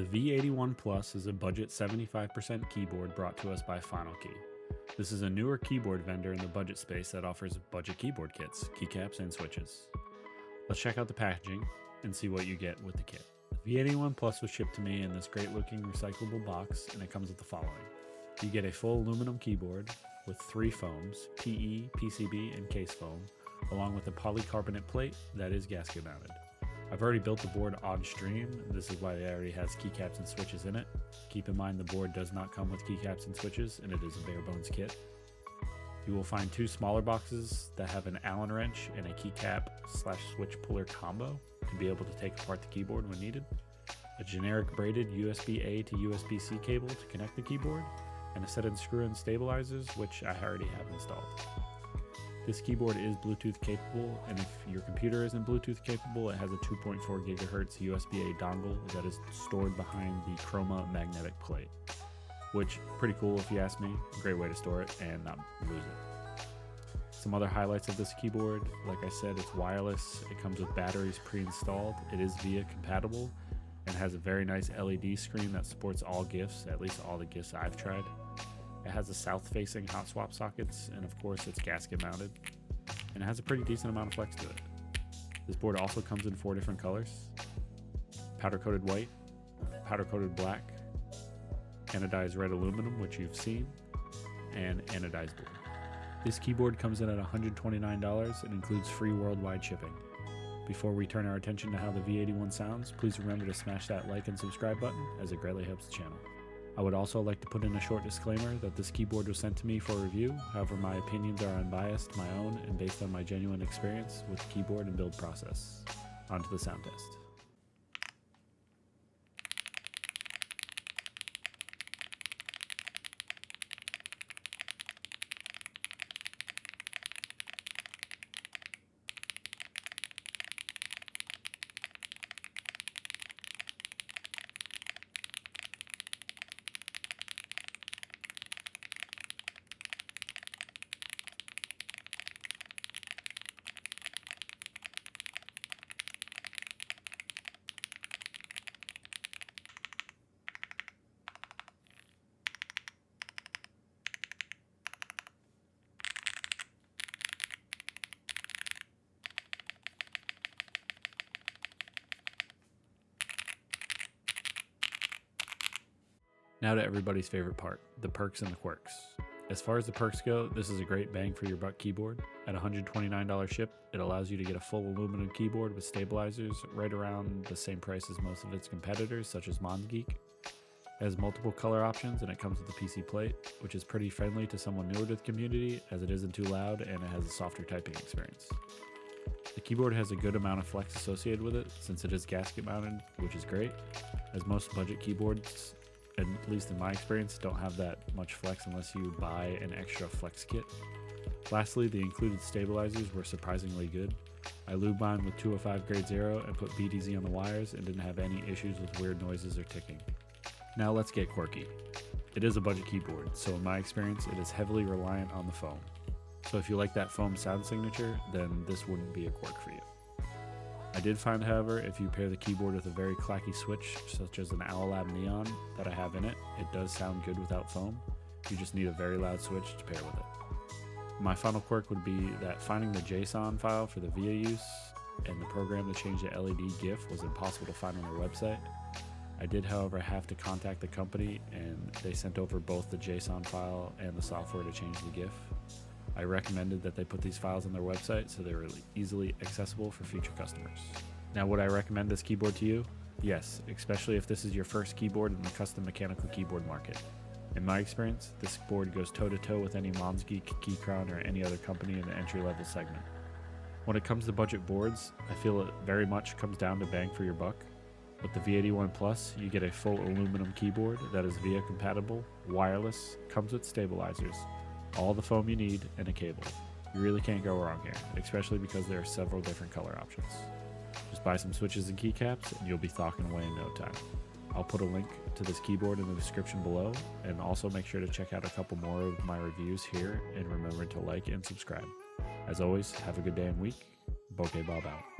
The v81 Plus is a budget 75% keyboard brought to us by FinalKey. This is a newer keyboard vendor in the budget space that offers budget keyboard kits, keycaps, and switches. Let's check out the packaging and see what you get with the kit. The v81 Plus was shipped to me in this great looking recyclable box, and it comes with the following. You get a full aluminum keyboard with 3 foams, PE, PCB, and case foam, along with a polycarbonate plate that is gasket mounted. I've already built the board on stream. This is why it already has keycaps and switches in it. Keep in mind the board does not come with keycaps and switches, and it is a bare bones kit. You will find 2 smaller boxes that have an Allen wrench and a keycap/switch puller combo to be able to take apart the keyboard when needed, a generic braided USB-A to USB-C cable to connect the keyboard, and a set of screw-in stabilizers, which I already have installed. This keyboard is Bluetooth capable, and if your computer isn't Bluetooth capable, it has a 2.4 GHz USB-A dongle that is stored behind the chroma magnetic plate, which pretty cool if you ask me. Great way to store it and not lose it. Some other highlights of this keyboard, like I said, it's wireless, it comes with batteries pre-installed, it is VIA compatible, and has a very nice LED screen that supports all GIFs, at least all the GIFs I've tried. It has a south-facing hot swap sockets, and of course it's gasket mounted, and it has a pretty decent amount of flex to it. This board also comes in 4 different colors: powder-coated white, powder-coated black, anodized red aluminum, which you've seen, and anodized blue. This keyboard comes in at $129 and includes free worldwide shipping. Before we turn our attention to how the v81 sounds, please remember to smash that like and subscribe button, as it greatly helps the channel. I would also like to put in a short disclaimer that this keyboard was sent to me for review. However, my opinions are unbiased, my own, and based on my genuine experience with the keyboard and build process. On to the sound test. Now to everybody's favorite part, the perks and the quirks. As far as the perks go, this is a great bang for your buck keyboard. At $129 ship, it allows you to get a full aluminum keyboard with stabilizers right around the same price as most of its competitors, such as MonGeek. It has multiple color options, and it comes with a PC plate, which is pretty friendly to someone newer to the community, as it isn't too loud and it has a softer typing experience. The keyboard has a good amount of flex associated with it, since it is gasket mounted, which is great, as most budget keyboards, at least in my experience, don't have that much flex unless you buy an extra flex kit. Lastly, the included stabilizers were surprisingly good. I lubed mine with 205 grade 0 and put BDZ on the wires and didn't have any issues with weird noises or ticking. Now let's get quirky. It is a budget keyboard, so in my experience it is heavily reliant on the foam. So if you like that foam sound signature, then this wouldn't be a quirk for you. I did find, however, if you pair the keyboard with a very clacky switch, such as an Owlab Neon that I have in it, it does sound good without foam. You just need a very loud switch to pair with it. My final quirk would be that finding the JSON file for the VIA use and the program to change the LED GIF was impossible to find on their website. I did, however, have to contact the company, and they sent over both the JSON file and the software to change the GIF. I recommended that they put these files on their website so they were easily accessible for future customers. Now, would I recommend this keyboard to you? Yes, especially if this is your first keyboard in the custom mechanical keyboard market. In my experience, this board goes toe-to-toe with any MonGeek, Keychron, or any other company in the entry-level segment. When it comes to budget boards, I feel it very much comes down to bang for your buck. With the v81 Plus, you get a full aluminum keyboard that is VIA compatible, wireless, comes with stabilizers, all the foam you need, and a cable. You really can't go wrong here, especially because there are several different color options. Just buy some switches and keycaps and you'll be thocking away in no time. I'll put a link to this keyboard in the description below, and also make sure to check out a couple more of my reviews here, and remember to like and subscribe. As always, have a good day and week. Bokeh Bob out.